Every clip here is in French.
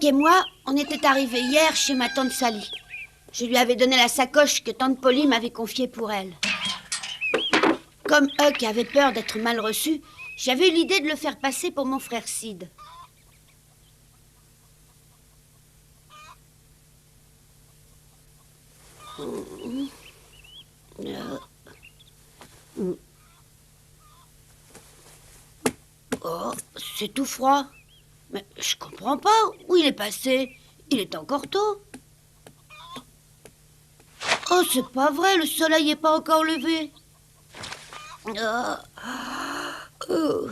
Huck et moi, on était arrivés hier chez ma tante Sally. Je lui avais donné la sacoche que tante Polly m'avait confiée pour elle. Comme Huck avait peur d'être mal reçu, j'avais eu l'idée de le faire passer pour mon frère Sid. Oh, c'est tout froid. Mais je comprends pas. Où il est passé? Il est encore tôt. Oh, c'est pas vrai, le soleil est pas encore levé. Oh.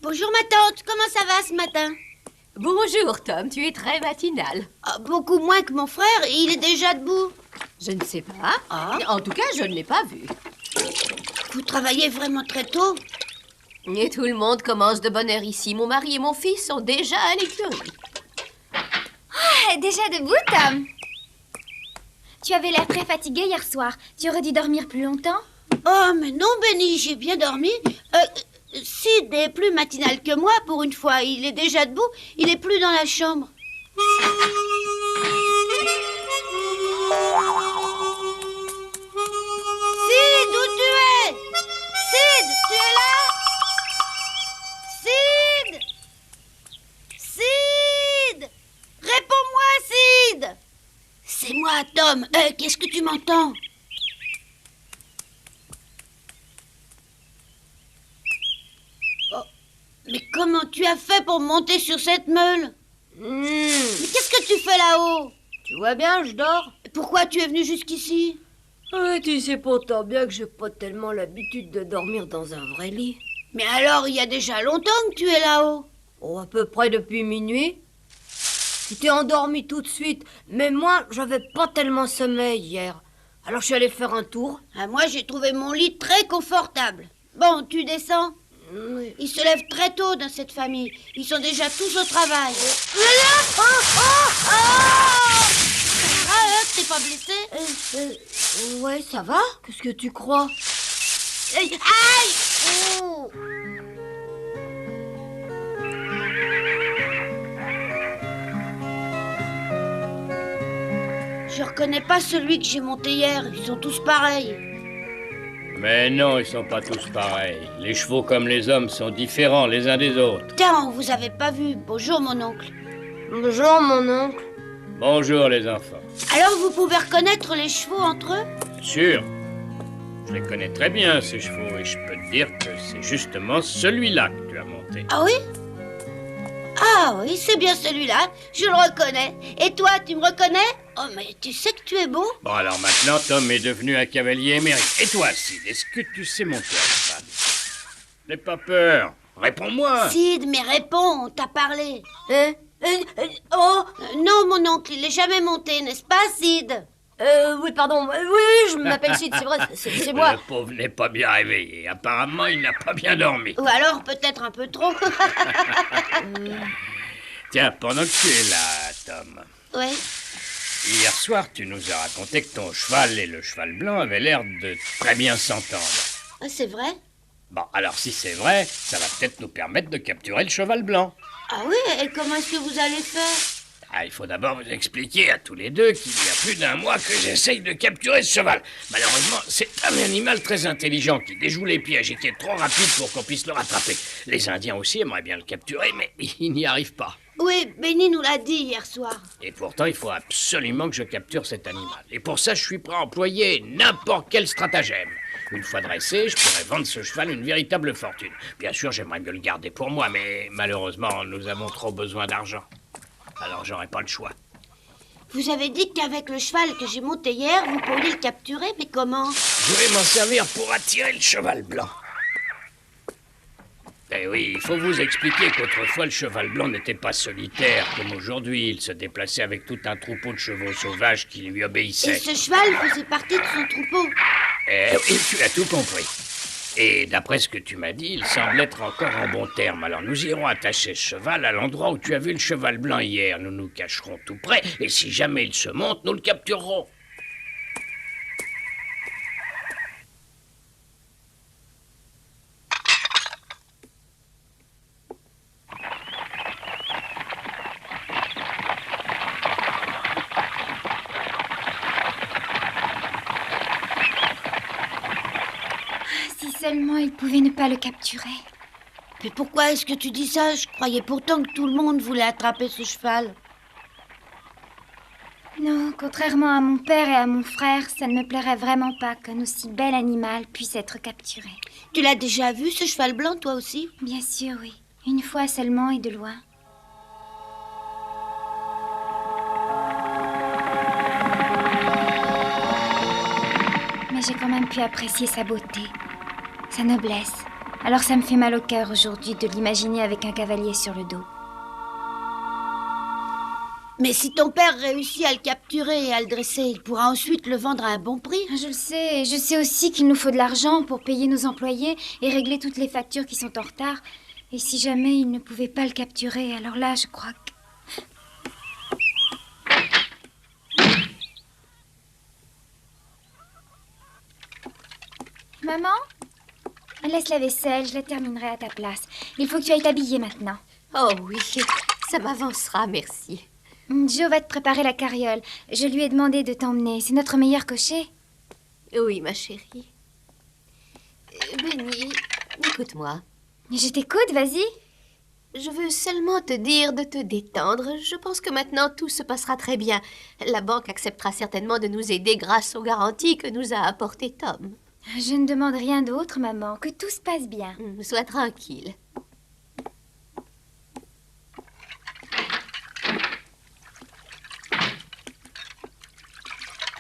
Bonjour ma tante, comment ça va ce matin? Bonjour Tom, tu es très matinal. Beaucoup moins que mon frère, il est déjà debout. Je ne sais pas. Ah. En tout cas, je ne l'ai pas vu. Vous travaillez vraiment très tôt? Et tout le monde commence de bonne heure ici. Mon mari et mon fils sont déjà à l'écurie. Déjà debout, Tom? Tu avais l'air très fatigué hier soir. Tu aurais dû dormir plus longtemps? Oh, mais non, Benny, j'ai bien dormi. Sid est plus matinal que moi pour une fois. Il est déjà debout, il est plus dans la chambre. Sid, où tu es? Sid, tu es là? Sid! Sid! Réponds-moi, Sid! C'est moi, Tom. Qu'est-ce que tu m'entends? Mais comment tu as fait pour monter sur cette meule? Mais qu'est-ce que tu fais là-haut? Tu vois bien, je dors. Pourquoi tu es venu jusqu'ici? Tu sais pourtant bien que j'ai pas tellement l'habitude de dormir dans un vrai lit. Mais alors, il y a déjà longtemps que tu es là-haut. Oh, à peu près depuis minuit. Tu t'es endormi tout de suite, mais moi, j'avais pas tellement sommeil hier. Alors je suis allé faire un tour. Moi, j'ai trouvé mon lit très confortable. Bon, tu descends? Oui. Ils se lèvent très tôt dans cette famille. Ils sont déjà tous au travail. T'es pas blessé? Ouais, ça va? Qu'est-ce que tu crois? Aïe! Oh. Je reconnais pas celui que j'ai monté hier. Ils sont tous pareils. Mais non, ils sont pas tous pareils. Les chevaux comme les hommes sont différents les uns des autres. Tiens, on vous avait pas vu. Bonjour, mon oncle. Bonjour, mon oncle. Bonjour les enfants. Alors, vous pouvez reconnaître les chevaux entre eux? Bien sûr, je les connais très bien ces chevaux et je peux te dire que c'est justement celui-là que tu as monté. Ah oui? Ah oui, c'est bien celui-là. Je le reconnais. Et toi, tu me reconnais? Oh, mais tu sais que tu es beau. Bon alors maintenant, Tom est devenu un cavalier émérite. Et toi, Sid, est-ce que tu sais monter à cheval? N'aie pas peur, réponds-moi. Sid, mais réponds, on t'a parlé. Oh, Non, mon oncle, il n'est jamais monté, n'est-ce pas, Sid? oui, pardon. Oui, je m'appelle Sid, c'est vrai, c'est moi. Le pauvre n'est pas bien réveillé. Apparemment, il n'a pas bien dormi. Ou alors peut-être un peu trop. Tiens, pendant que tu es là, Tom... Ouais. Hier soir, tu nous as raconté que ton cheval et le cheval blanc avaient l'air de très bien s'entendre. Ah, c'est vrai? Bon, alors si c'est vrai, ça va peut-être nous permettre de capturer le cheval blanc. Ah oui, et comment est-ce que vous allez faire? Il faut d'abord vous expliquer à tous les deux qu'il y a plus d'un mois que j'essaye de capturer ce cheval. Malheureusement, c'est un animal très intelligent qui déjoue les pièges et qui est trop rapide pour qu'on puisse le rattraper. Les Indiens aussi aimeraient bien le capturer, mais ils n'y arrivent pas. Oui, Benny nous l'a dit hier soir. Et pourtant, il faut absolument que je capture cet animal. Et pour ça, je suis prêt à employer n'importe quel stratagème. Une fois dressé, je pourrais vendre ce cheval une véritable fortune. Bien sûr, j'aimerais mieux le garder pour moi, mais malheureusement, nous avons trop besoin d'argent. Alors, j'aurai pas le choix. Vous avez dit qu'avec le cheval que j'ai monté hier, vous pourriez le capturer, mais comment? Je vais m'en servir pour attirer le cheval blanc. Eh oui, il faut vous expliquer qu'autrefois, le cheval blanc n'était pas solitaire comme aujourd'hui. Il se déplaçait avec tout un troupeau de chevaux sauvages qui lui Et obéissaient. ce cheval faisait partie de son troupeau. Eh oui, tu as tout compris. Et d'après ce que tu m'as dit, il semble être encore en bon terme. Alors nous irons attacher ce cheval à l'endroit où tu as vu le cheval blanc hier. Nous nous cacherons tout près, et si jamais il se monte, nous le capturerons. Si seulement il pouvait ne pas le capturer. Mais pourquoi est-ce que tu dis ça? Je croyais pourtant que tout le monde voulait attraper ce cheval. Non, contrairement à mon père et à mon frère, ça ne me plairait vraiment pas qu'un aussi bel animal puisse être capturé. Tu l'as déjà vu, ce cheval blanc, toi aussi? Bien sûr, oui. Une fois seulement et de loin. Mais j'ai quand même pu apprécier sa beauté, sa noblesse. Alors ça me fait mal au cœur aujourd'hui de l'imaginer avec un cavalier sur le dos. Mais si ton père réussit à le capturer et à le dresser, il pourra ensuite le vendre à un bon prix. Je le sais, et je sais aussi qu'il nous faut de l'argent pour payer nos employés et régler toutes les factures qui sont en retard. Et si jamais il ne pouvait pas le capturer, alors là, je crois que... Maman? Laisse la vaisselle, je la terminerai à ta place. Il faut que tu ailles t'habiller maintenant. Oh oui, ça m'avancera, merci. Joe va te préparer la carriole. Je lui ai demandé de t'emmener. C'est notre meilleur cocher. Oui, ma chérie. Benny, écoute-moi. Je t'écoute, vas-y. Je veux seulement te dire de te détendre. Je pense que maintenant tout se passera très bien. La banque acceptera certainement de nous aider grâce aux garanties que nous a apportées Tom. Je ne demande rien d'autre, maman. Que tout se passe bien. Sois tranquille.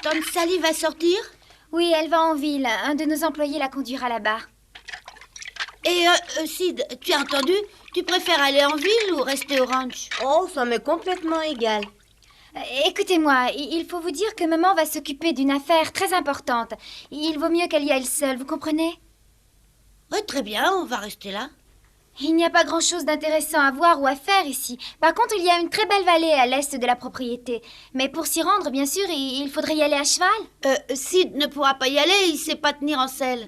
Tante Sally va sortir? Oui, elle va en ville. Un de nos employés la conduira là-bas. Et Sid, tu as entendu? Tu préfères aller en ville ou rester au ranch? Oh, ça m'est complètement égal. Écoutez-moi, il faut vous dire que maman va s'occuper d'une affaire très importante. Il vaut mieux qu'elle y aille seule, vous comprenez? Oui, très bien, on va rester là. Il n'y a pas grand-chose d'intéressant à voir ou à faire ici. Par contre, il y a une très belle vallée à l'est de la propriété. Mais pour s'y rendre, bien sûr, il faudrait y aller à cheval. Sid ne pourra pas y aller, il sait pas tenir en selle.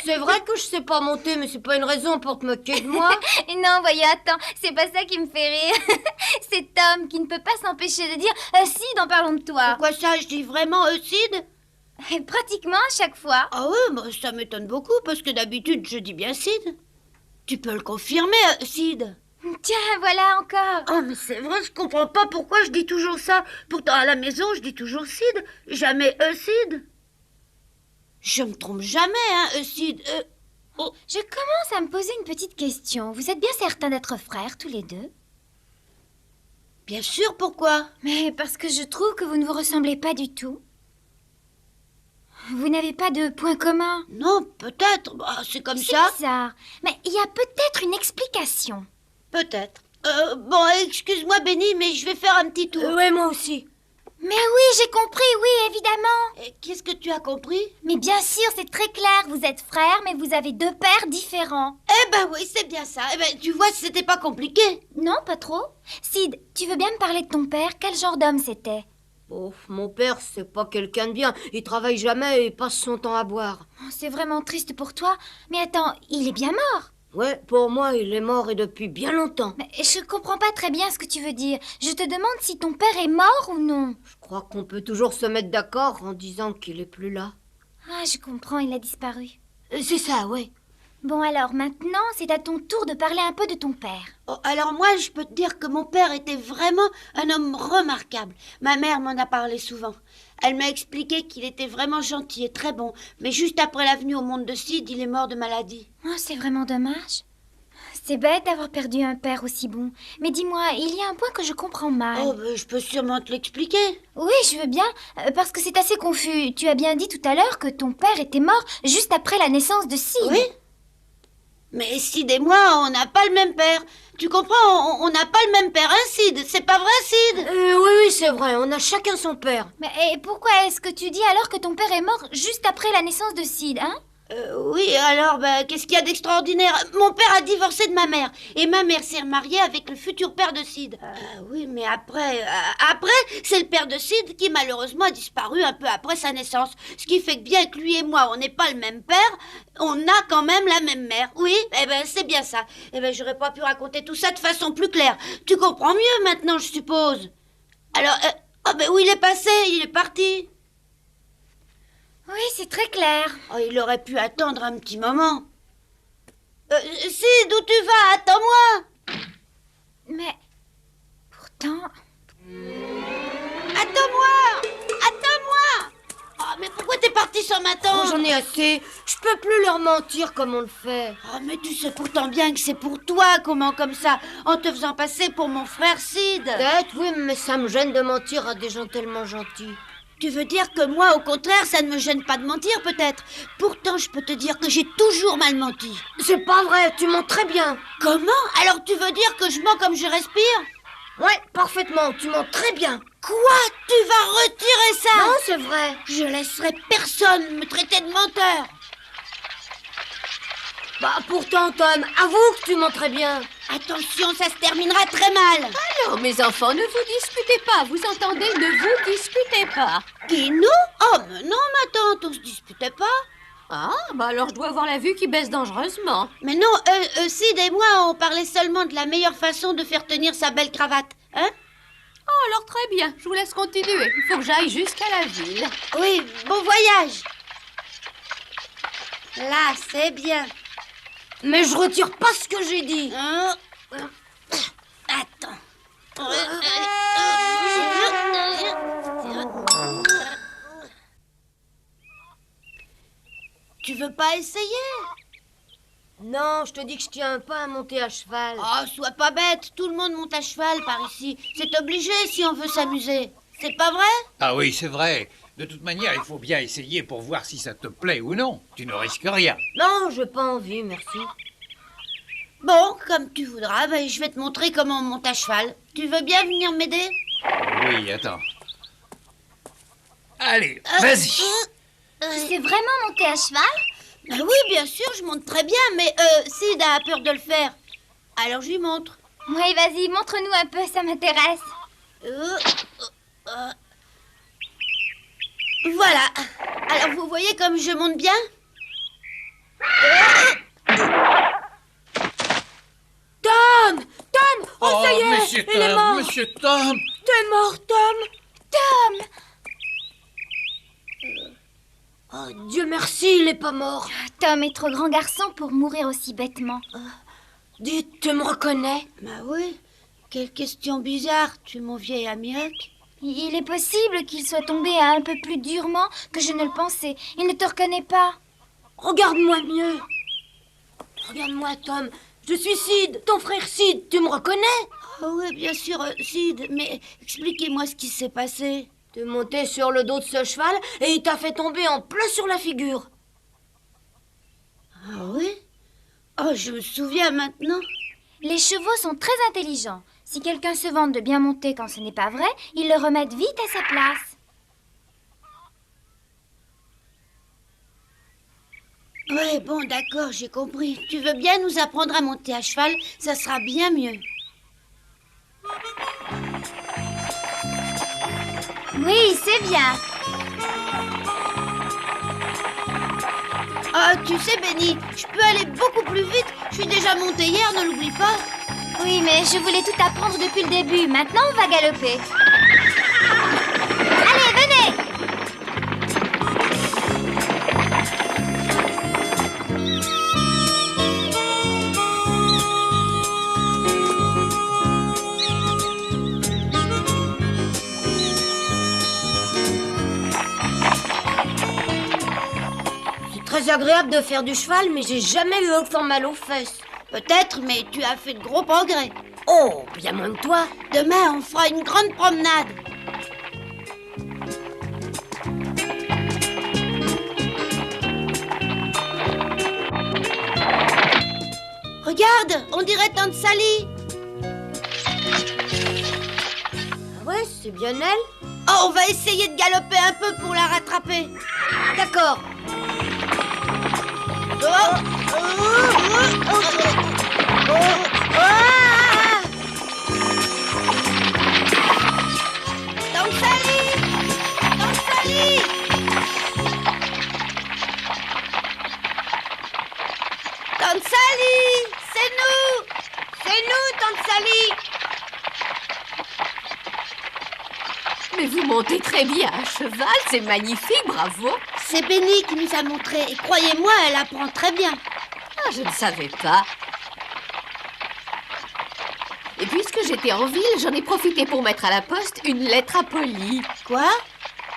C'est vrai que je sais pas monter, mais c'est pas une raison pour te moquer de moi. Non, voyez, attends, c'est pas ça qui me fait rire. C'est Tom qui ne peut pas s'empêcher de dire « Sid, en parlant de toi Pourquoi ça, je dis vraiment Sid ?» Pratiquement à chaque fois. Ah ouais, bah, ça m'étonne beaucoup, parce que d'habitude, je dis bien Sid. Tu peux le confirmer, Sid? Tiens, voilà encore. Oh, mais c'est vrai, je comprends pas pourquoi je dis toujours ça. Pourtant, à la maison, je dis toujours Sid, jamais Sid. Je me trompe jamais, hein, Sid. Oh. Je commence à me poser une petite question. Vous êtes bien certains d'être frères, tous les deux? Bien sûr, pourquoi? Mais parce que je trouve que vous ne vous ressemblez pas du tout. Vous n'avez pas de point commun. Non, peut-être. Bah, c'est comme C'est ça. bizarre. Mais il y a peut-être une explication. Peut-être. Bon, excuse-moi, Benny, mais je vais faire un petit tour. Ouais, moi aussi. Mais oui, j'ai compris, oui, évidemment. Qu'est-ce que tu as compris? Mais bien sûr, c'est très clair. Vous êtes frères, mais vous avez deux pères différents. Eh ben oui, c'est bien ça. Eh ben, tu vois, c'était pas compliqué. Non, pas trop. Sid, tu veux bien me parler de ton père? Quel genre d'homme c'était? Oh, mon père, c'est pas quelqu'un de bien. Il travaille jamais et passe son temps à boire. Oh, c'est vraiment triste pour toi. Mais attends, il est bien mort. Ouais, pour moi, il est mort et depuis bien longtemps. Mais je comprends pas très bien ce que tu veux dire. Je te demande si ton père est mort ou non. Je crois qu'on peut toujours se mettre d'accord en disant qu'il est plus là. Ah, je comprends, il a disparu. C'est ça, ouais. Bon alors, maintenant, c'est à ton tour de parler un peu de ton père. Oh, alors moi, je peux te dire que mon père était vraiment un homme remarquable. Ma mère m'en a parlé souvent. Elle m'a expliqué qu'il était vraiment gentil et très bon. Mais juste après la venue au monde de Sid, il est mort de maladie. Oh, c'est vraiment dommage. C'est bête d'avoir perdu un père aussi bon. Mais dis-moi, il y a un point que je comprends mal. Oh, ben, je peux sûrement te l'expliquer. Oui, je veux bien, parce que c'est assez confus. Tu as bien dit tout à l'heure que ton père était mort juste après la naissance de Sid. Oui. Mais Sid et moi, on n'a pas le même père. Tu comprends, on n'a pas le même père, hein, Sid? C'est pas vrai, Sid? Oui, c'est vrai, on a chacun son père. Mais et pourquoi est-ce que tu dis alors que ton père est mort juste après la naissance de Sid, hein? Oui, alors, qu'est-ce qu'il y a d'extraordinaire? Mon père a divorcé de ma mère, et ma mère s'est remariée avec le futur père de Sid. Oui, mais après, c'est le père de Sid qui malheureusement a disparu un peu après sa naissance. Ce qui fait que bien que lui et moi, on n'est pas le même père, on a quand même la même mère. Oui, c'est bien ça. J'aurais pas pu raconter tout ça de façon plus claire. Tu comprends mieux maintenant, je suppose. Alors, où il est passé? Il est parti. Oui, c'est très clair. Oh, il aurait pu attendre un petit moment. Sid, où tu vas? Attends-moi. Mais pourtant... Attends-moi. Attends-moi. Oh, mais pourquoi t'es parti sans m'attendre? J'en ai assez. Je peux plus leur mentir comme on le fait. Oh, mais tu sais pourtant bien que c'est pour toi, comment comme ça, en te faisant passer pour mon frère Sid. Peut-être, oui, mais ça me gêne de mentir à des gens tellement gentils. Tu veux dire que moi, au contraire, ça ne me gêne pas de mentir, peut-être? Pourtant, je peux te dire que j'ai toujours mal menti. C'est pas vrai, tu mens très bien. Comment? Alors tu veux dire que je mens comme je respire? Ouais, parfaitement, tu mens très bien. Quoi? Tu vas retirer ça? Non, c'est vrai. Je laisserai personne me traiter de menteur. Bah pourtant, Tom, avoue que tu mens très bien. Attention, ça se terminera très mal. Alors, mes enfants, ne vous disputez pas, vous entendez? Ne vous disputez pas. Qui, nous? Oh, mais non, ma tante, on se disputait pas. Ah, bah alors je dois avoir la vue qui baisse dangereusement. Mais non, Sid et moi, on parlait seulement de la meilleure façon de faire tenir sa belle cravate, hein? Oh, alors très bien, je vous laisse continuer. Il faut que j'aille jusqu'à la ville. Oui, bon voyage. Là, c'est bien. Mais je retire pas ce que j'ai dit. Attends. Tu veux pas essayer? Non, je te dis que je tiens pas à monter à cheval. Oh, sois pas bête, tout le monde monte à cheval par ici. C'est obligé si on veut s'amuser. C'est pas vrai? Ah oui, c'est vrai. De toute manière, il faut bien essayer pour voir si ça te plaît ou non. Tu ne risques rien. Non, j'ai pas envie, merci. Bon, comme tu voudras, je vais te montrer comment on monte à cheval. Tu veux bien venir m'aider? Oui, attends. Allez, vas-y. Tu sais vraiment monter à cheval? Oui, bien sûr, je monte très bien, mais Sid a peur de le faire. Alors je lui montre. Oui, vas-y, montre-nous un peu, ça m'intéresse. Voilà. Alors vous voyez comme je monte bien? Tom! Tom! Oh, ça y est! Monsieur Il est Tom, mort! Monsieur Tom! T'es mort, Tom! Tom! Oh, Dieu merci, il est pas mort. Tom est trop grand garçon pour mourir aussi bêtement. Dites, tu me reconnais? Bah oui. Quelle question bizarre, tu mon vieil amioc. Il est possible qu'il soit tombé un peu plus durement que je ne le pensais. Il ne te reconnaît pas. Regarde-moi mieux. Regarde-moi, Tom. Je suis Sid, ton frère Sid. Tu me reconnais? Ah oui, bien sûr, Sid, mais expliquez-moi ce qui s'est passé. T'es monté sur le dos de ce cheval et il t'a fait tomber en plein sur la figure. Ah oui? Oh, je me souviens maintenant. Les chevaux sont très intelligents. Si quelqu'un se vante de bien monter quand ce n'est pas vrai, ils le remettent vite à sa place. Oui, bon, d'accord, j'ai compris. Tu veux bien nous apprendre à monter à cheval? Ça sera bien mieux. Oui, c'est bien. Ah, tu sais, Benny, je peux aller beaucoup plus vite. Je suis déjà montée hier, ne l'oublie pas. Oui, mais je voulais tout apprendre depuis le début. Maintenant, on va galoper. Allez, venez! C'est très agréable de faire du cheval, mais j'ai jamais eu autant mal aux fesses. Peut-être, mais tu as fait de gros progrès. Oh, bien moins que toi. Demain, on fera une grande promenade. Regarde, on dirait Tante Sally. Ah ouais, c'est bien elle. Oh, on va essayer de galoper un peu pour la rattraper. D'accord. Tante Sally! Tante Sally! Tante Sally! C'est nous! C'est nous, Tante Sally! Mais vous montez très bien à cheval, c'est magnifique, bravo. C'est Benny qui nous a montré. Et croyez-moi, elle apprend très bien. Ah, je ne savais pas. Et puisque j'étais en ville, j'en ai profité pour mettre à la poste une lettre à Polly. Quoi?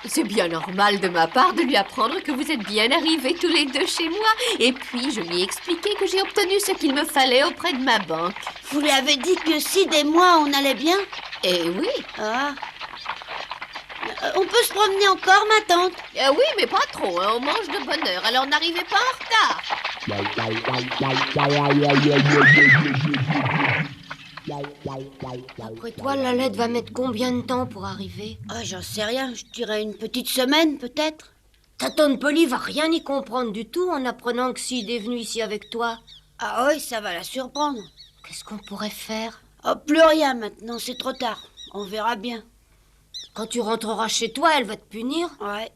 C'est bien normal de ma part de lui apprendre que vous êtes bien arrivés tous les deux chez moi. Et puis, je lui ai expliqué que j'ai obtenu ce qu'il me fallait auprès de ma banque. Vous lui avez dit que Sid et moi, on allait bien? Eh oui. Ah. On peut se promener encore, ma tante? Oui, mais pas trop, hein, on mange de bonne heure, alors n'arrivez pas en retard. Après toi, la lettre va mettre combien de temps pour arriver? Ah, j'en sais rien. Je dirais une petite semaine, peut-être. Ta tante Polly va rien y comprendre du tout en apprenant que Sid est venu ici avec toi. Ah oui, ça va la surprendre. Qu'est-ce qu'on pourrait faire? Oh, plus rien maintenant, c'est trop tard. On verra bien. Quand tu rentreras chez toi, elle va te punir. Ouais.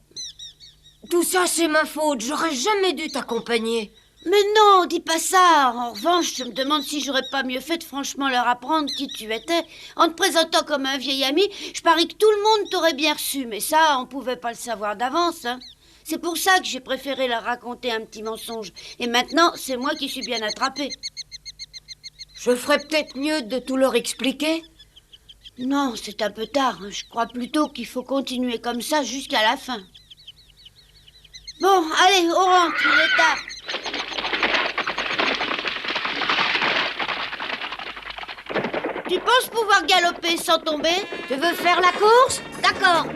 Tout ça, c'est ma faute. J'aurais jamais dû t'accompagner. Mais non, dis pas ça. En revanche, je me demande si j'aurais pas mieux fait de franchement leur apprendre qui tu étais. En te présentant comme un vieil ami, je parie que tout le monde t'aurait bien reçu. Mais ça, on pouvait pas le savoir d'avance, hein. C'est pour ça que j'ai préféré leur raconter un petit mensonge. Et maintenant, c'est moi qui suis bien attrapée. Je ferais peut-être mieux de tout leur expliquer. Non, c'est un peu tard. Hein. Je crois plutôt qu'il faut continuer comme ça jusqu'à la fin. Bon, allez, on rentre, il est tard. Tu penses pouvoir galoper sans tomber? Tu veux faire la course? D'accord.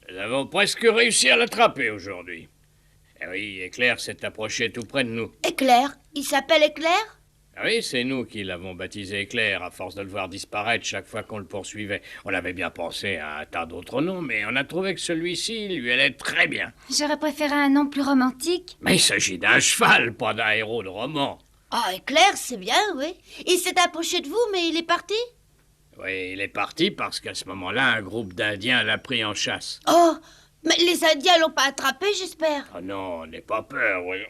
Nous avons presque réussi à l'attraper aujourd'hui. Eh oui, Éclair s'est approché tout près de nous. Éclair? Il s'appelle Éclair? Ah oui, c'est nous qui l'avons baptisé Éclair, à force de le voir disparaître chaque fois qu'on le poursuivait. On avait bien pensé à un tas d'autres noms, mais on a trouvé que celui-ci lui allait très bien. J'aurais préféré un nom plus romantique. Mais il s'agit d'un cheval, pas d'un héros de roman. Ah, Éclair, c'est bien, oui. Il s'est approché de vous, mais il est parti? Oui, il est parti parce qu'à ce moment-là, un groupe d'Indiens l'a pris en chasse. Oh, mais les Indiens l'ont pas attrapé, j'espère. Oh non, n'aie pas peur, voyons.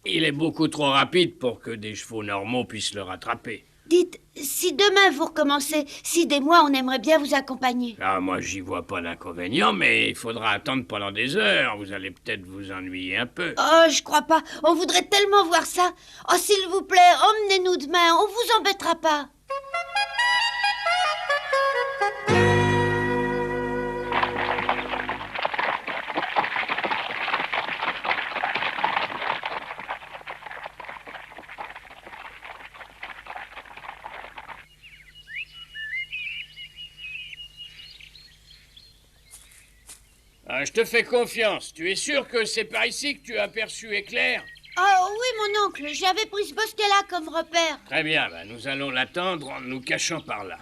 Il est beaucoup trop rapide pour que des chevaux normaux puissent le rattraper. Dites, si demain vous recommencez, Sid et moi, on aimerait bien vous accompagner. Ah, moi, j'y vois pas d'inconvénient, mais il faudra attendre pendant des heures. Vous allez peut-être vous ennuyer un peu. Oh, je crois pas. On voudrait tellement voir ça. Oh, s'il vous plaît, emmenez-nous demain. On vous embêtera pas. Ah, je te fais confiance. Tu es sûr que c'est par ici que tu as aperçu Éclair? Oh oui, mon oncle, j'avais pris ce bosquet-là comme repère. Très bien, ben, nous allons l'attendre en nous cachant par là.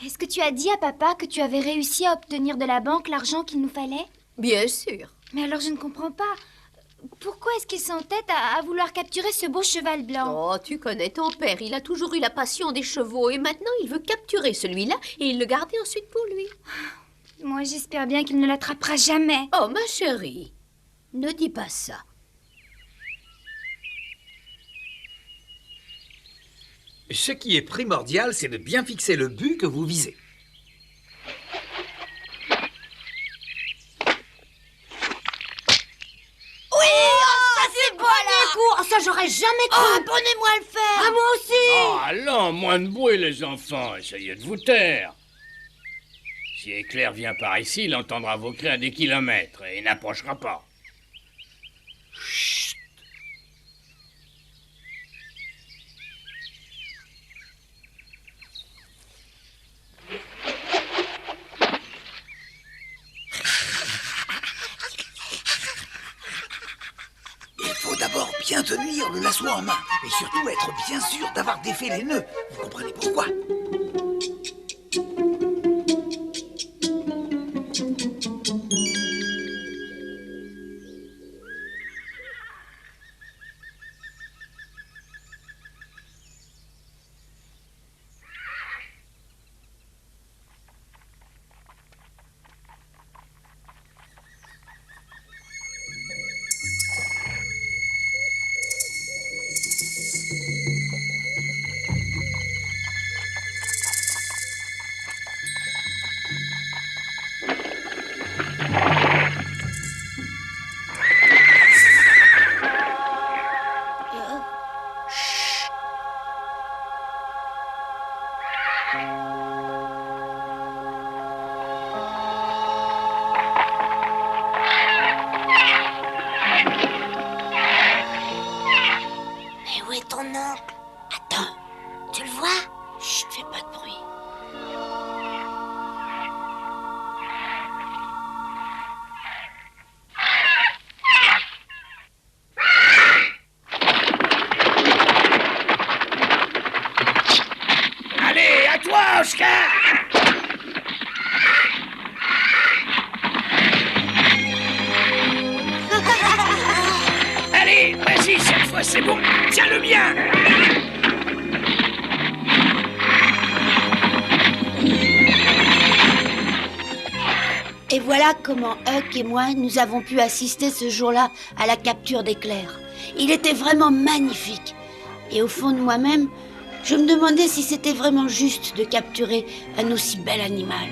Est-ce que tu as dit à papa que tu avais réussi à obtenir de la banque l'argent qu'il nous fallait? Bien sûr. Mais alors je ne comprends pas. Pourquoi est-ce qu'il s'entête à vouloir capturer ce beau cheval blanc? Oh, tu connais ton père, il a toujours eu la passion des chevaux et maintenant il veut capturer celui-là et le garder ensuite pour lui. Moi, j'espère bien qu'il ne l'attrapera jamais. Oh, ma chérie, ne dis pas ça. Ce qui est primordial, c'est de bien fixer le but que vous visez. Oui, oh, ça c'est beau alors. Oh, ça, j'aurais jamais cru. Oh, apprenez-moi à le faire. Ah, moi aussi. Oh, allons, moins de bruit, les enfants. Essayez de vous taire. Si Éclair vient par ici, il entendra vos cris à des kilomètres et n'approchera pas. Chut. Il faut d'abord bien tenir le lasso en main et surtout être bien sûr d'avoir défait les nœuds. Vous comprenez pourquoi? Mais où est ton oncle? Attends, tu le vois? Chut, fais pas de bruit. Allez, à toi, Oscar! Allez, vas-y, cette fois c'est bon. Tiens le bien. Et voilà comment Huck et moi, nous avons pu assister ce jour-là à la capture d'Éclair. Il était vraiment magnifique. Et au fond de moi-même, je me demandais si c'était vraiment juste de capturer un aussi bel animal.